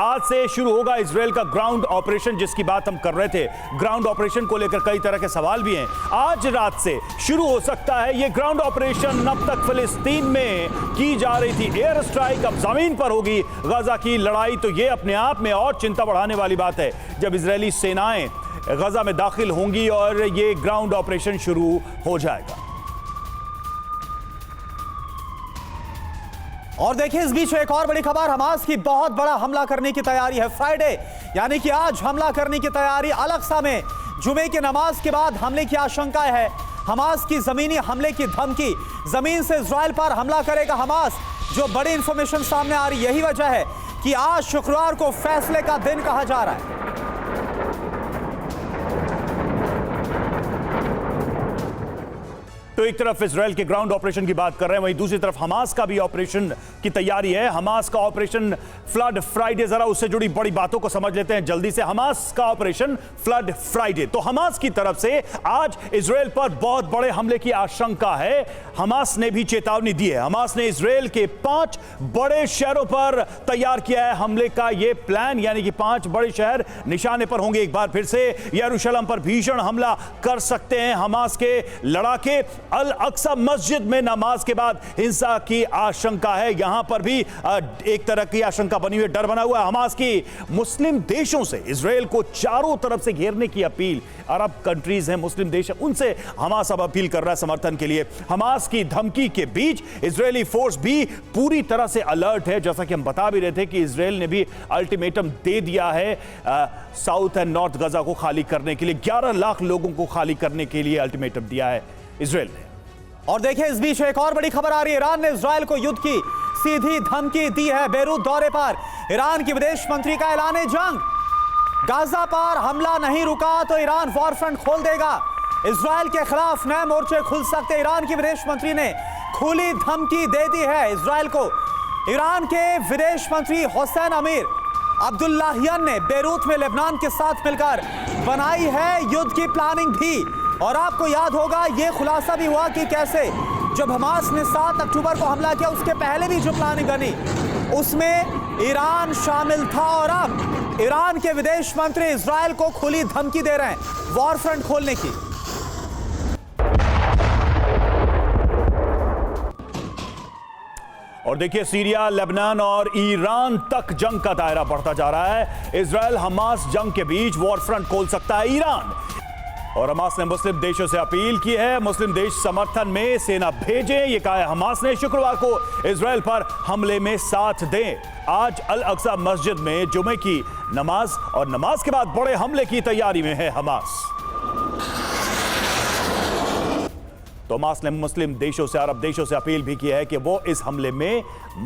आज से शुरू होगा इजराइल का ग्राउंड ऑपरेशन, जिसकी बात हम कर रहे थे। ग्राउंड ऑपरेशन को लेकर कई तरह के सवाल भी हैं। आज रात से शुरू हो सकता है ये ग्राउंड ऑपरेशन। अब तक फिलिस्तीन में की जा रही थी एयर स्ट्राइक, अब जमीन पर होगी गजा की लड़ाई। तो ये अपने आप में और चिंता बढ़ाने वाली बात है जब इजरायली सेनाएं गजा में दाखिल होंगी और ये ग्राउंड ऑपरेशन शुरू हो जाएगा। और देखिए इस बीच एक और बड़ी खबर, हमास की बहुत बड़ा हमला करने की तैयारी है। फ्राइडे यानी कि आज हमला करने की तैयारी। अल-अक्सा में जुमे की नमाज के बाद हमले की आशंका है। हमास की जमीनी हमले की धमकी, जमीन से इजराइल पर हमला करेगा हमास। जो बड़ी इंफॉर्मेशन सामने आ रही, यही वजह है कि आज शुक्रवार को फैसले का दिन कहा जा रहा है। तो एक तरफ इजराइल के ग्राउंड ऑपरेशन की बात कर रहे हैं, वहीं दूसरी तरफ हमास का भी ऑपरेशन की तैयारी है। हमास का ऑपरेशन फ्लड फ्राइडे, जरा उससे जुड़ी बड़ी बातों को समझ लेते हैं जल्दी से। हमास का ऑपरेशन फ्लड फ्राइडे, तो हमास की तरफ से आज इजराइल पर बहुत बड़े हमले की आशंका है। हमास ने भी चेतावनी दी है। हमास ने इजराइल के 5 बड़े शहरों पर तैयार किया है हमले का ये प्लान, यानी कि 5 बड़े शहर निशाने पर होंगे। एक बार फिर से यरूशलेम पर भीषण हमला कर सकते हैं हमास के लड़ाके। अल अक्सा मस्जिद में नमाज के बाद हिंसा की आशंका है, यहां पर भी एक तरह की आशंका बनी हुई, डर बना हुआ है। हमास की मुस्लिम देशों से इजराइल को चारों तरफ से घेरने की अपील, अरब कंट्रीज हैं, मुस्लिम देश हैं, उनसे हमास अब अपील कर रहा है समर्थन के लिए। हमास की धमकी के बीच इजरायली फोर्स भी पूरी तरह से अलर्ट है। जैसा कि हम बता भी रहे थे कि इजराइल ने भी अल्टीमेटम दे दिया है साउथ एंड नॉर्थ गजा को खाली करने के लिए। 11 लाख लोगों को खाली करने के लिए अल्टीमेटम दिया है इजराइल ने। और देखिए इस बीच एक और बड़ी खबर आ रही है। ईरान ने इजराइल को युद्ध की सीधी धमकी दी है। बेरूत दौरे पर ईरान के विदेश मंत्री का ऐलान जंग। गाजा पर हमला नहीं रुका तो ईरान वॉर फ्रंट खोल देगा। इजराइल के खिलाफ नए मोर्चे खुल सकते। ईरान के विदेश मंत्री ने खुली धमकी दे दी है इजराइल को। ईरान के विदेश मंत्री हुसैन अमीर अब्दुल्लाहियन ने बेरूत में लेबनान के साथ मिलकर बनाई है युद्ध की प्लानिंग भी। और आपको याद होगा ये खुलासा भी हुआ कि कैसे जब हमास ने 7 अक्टूबर को हमला किया, उसके पहले भी जो प्लानिंग बनी उसमें ईरान शामिल था। और अब ईरान के विदेश मंत्री इजराइल को खुली धमकी दे रहे हैं वॉर फ्रंट खोलने की। और देखिए सीरिया, लेबनान और ईरान तक जंग का दायरा बढ़ता जा रहा है। इजराइल हमास जंग के बीच वॉर फ्रंट खोल सकता है ईरान। और हमास ने मुस्लिम देशों से अपील की है, मुस्लिम देश समर्थन में सेना भेजें, ये कहा है हमास ने। शुक्रवार को इजराइल पर हमले में साथ दें। आज अल अक्सा मस्जिद में जुमे की नमाज और नमाज के बाद बड़े हमले की तैयारी में है हमास। तो हमास ने मुस्लिम देशों से, अरब देशों से अपील भी की है कि वो इस हमले में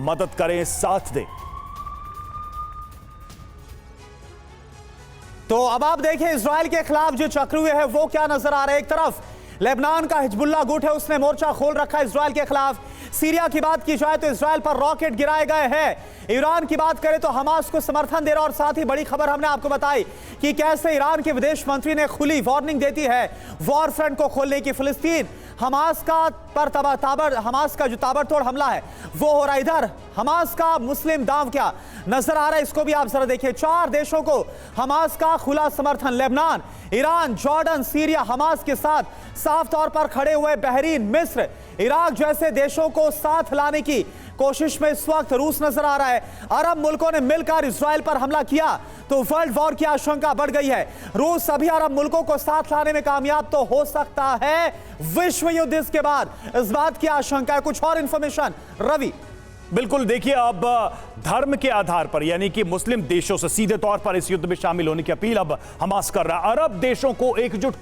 मदद करें, साथ दें। तो अब आप देखिए इजराइल के खिलाफ जो चक्र है वो क्या नजर आ रहा है। एक तरफ लेबनान का हिजबुल्लाह गुट है, उसने मोर्चा खोल रखा है इजराइल के खिलाफ। सीरिया की बात की जाए तो इजराइल पर रॉकेट गिराए गए हैं। ईरान की बात करें तो हमास को समर्थन दे रहा। और साथ ही बड़ी खबर हमने आपको बताई कि कैसे ईरान के विदेश मंत्री ने खुली वार्निंग देती है वॉर फ्रंट को खोलने की। फिलिस्तीन हमास का जो ताबड़तोड़ हमला है वो हो रहा है। इधर हमास का मुस्लिम दांव क्या नजर आ रहा है, इसको भी आप जरा देखिए। 4 देशों को हमास का खुला समर्थन। Lebanon, Iran, Jordan, Syria Hamas के साथ साफ तौर पर खड़े हुए। बहरीन, मिस्र, इराक जैसे देशों को साथ लाने की कोशिश में इस वक्त रूस नजर आ रहा है। अरब मुल्कों ने मिलकर इजराइल पर हमला किया तो वर्ल्ड वॉर की आशंका बढ़ गई है। रूस सभी अरब मुल्कों को साथ लाने में कामयाब तो हो सकता है विश्व युद्ध इसके बाद, इस बात की आशंका है। कुछ और इंफॉर्मेशन रवि। बिल्कुल, देखिए अब धर्म के आधार पर यानी कि मुस्लिम देशों से सीधे तौर पर इस युद्ध में शामिल होने की अपील अब हमास कर रहा है। अरब देशों को एकजुट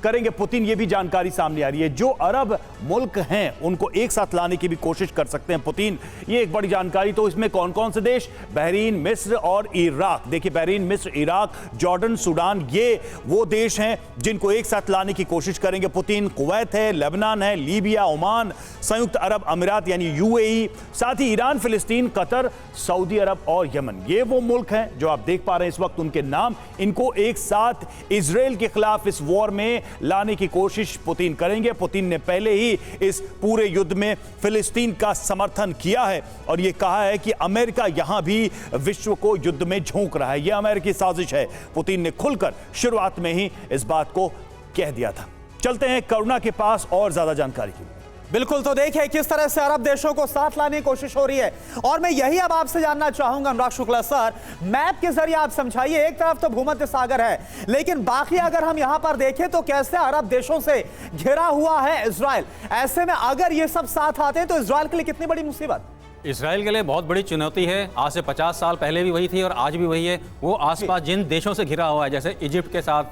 करेंगे पुतिन, ये भी जानकारी सामने आ रही है। जो अरब मुल्क हैं उनको एक साथ लाने की भी कोशिश कर सकते हैं पुतिन, ये एक बड़ी जानकारी। तो इसमें कौन कौन से देश? बहरीन, मिस्र और इराक। देखिए बहरीन, मिस्र, इराक, जॉर्डन, सूडान, ये वो देश हैं जिनको एक साथ लाने की कोशिश करेंगे पुतिन। कुवैत है, लेबनान है, लीबिया, ओमान, संयुक्त अरब अमीरात यानी यूएई, साथ ही ईरान, फिलिस्तीन, कतर, सऊदी अरब और यमन, ये वो मुल्क हैं जो आप देख पा रहे हैं इस वक्त उनके नाम। इनको एक साथ इजराइल के खिलाफ इस वॉर में लाने की कोशिश पुतिन करेंगे। पुतिन ने पहले ही इस पूरे युद्ध में फिलिस्तीन का समर्थन किया है और यह कहा है कि अमेरिका यहां भी विश्व को युद्ध में झोंक रहा है। यह अमेरिकी साजिश है। पुतिन ने खुलकर शुरुआत में ही इस बात को कह दिया था। चलते हैं करुणा के पास और ज्यादा जानकारी के लिए। बिल्कुल, तो देखिए किस तरह से अरब देशों को साथ लाने की कोशिश हो रही है। और मैं यही अब आपसे जानना चाहूंगा अनुराग शुक्ला सर, मैप के जरिए आप समझाइए, एक तरफ तो भूमध्य सागर है लेकिन बाकी अगर हम यहां पर देखें तो कैसे अरब देशों से घिरा हुआ है इजराइल। ऐसे में अगर ये सब साथ आते हैं तो इजराइल के लिए कितनी बड़ी मुसीबत। इसराइल के लिए बहुत बड़ी चुनौती है। आज से 50 साल पहले भी वही थी और आज भी वही है। वो आसपास जिन देशों से घिरा हुआ है, जैसे इजिप्ट के साथ,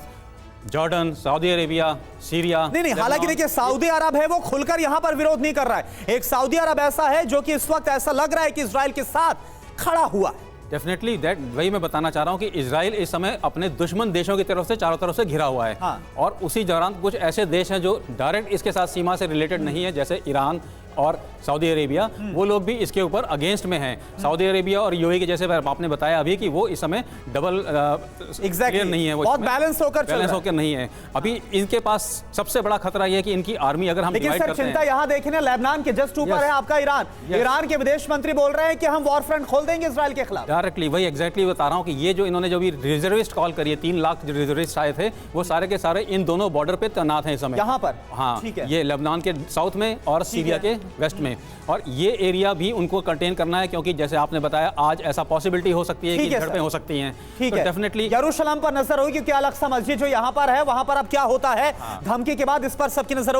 जॉर्डन, सऊदी अरेबिया, सीरिया। नहीं, हालांकि देखिए सऊदी अरब है वो खुलकर यहां पर विरोध नहीं कर रहा है। एक सऊदी अरब ऐसा है जो कि इस वक्त ऐसा लग रहा है कि इजराइल के साथ खड़ा हुआ है। डेफिनेटली दैट, वही मैं बताना चाह रहा हूं कि इजराइल इस समय अपने दुश्मन देशों की तरफ से चारों तरफ से घिरा हुआ है। हाँ। और उसी दौरान कुछ ऐसे देश हैं जो डायरेक्ट इसके साथ सीमा से रिलेटेड नहीं है, जैसे ईरान और सऊदी अरेबिया, वो लोग भी इसके ऊपर अगेंस्ट में हैं। सऊदी अरेबिया और यूएई के जैसे आपने बताया अभी कि वो इस समय डबल एग्जैक्टली नहीं है, वो बहुत बैलेंस होकर नहीं है। अभी इनके पास सबसे बड़ा खतरा ये है कि इनकी आर्मी अगर हम लेकिन डिवाइड सर करते चिंता हैं, यहां देखें लेबनान के जस्ट ऊपर है आपका ईरान। ईरान के विदेश मंत्री बोल रहे हैं कि हम वॉर फ्रंट खोल देंगे इजराइल के खिलाफ। डायरेक्टली वही एग्जैक्टली बता रहा हूँ कि ये जो इन्होंने जो भी रिजर्विस्ट कॉल करी है, 3 लाख जो रिजर्विस्ट आए थे, वो सारे के सारे इन दोनों बॉर्डर पे तैनात हैं इस समय यहाँ पर। हाँ, ठीक है। ये लेबनान के साउथ में और सीरिया के वेस्ट में, और ये एरिया भी उनको कंटेन करना है क्योंकि जैसे आपने बताया आज ऐसा पॉसिबिलिटी हो सकती है कि झड़पें हो सकती हैं। ठीक तो है, डेफिनेटली यरूशलेम पर नजर होगी क्योंकि अल-अक्सा मस्जिद जो यहाँ पर है वहां पर अब क्या होता है। धमकी के बाद इस पर सबकी नजर होगी।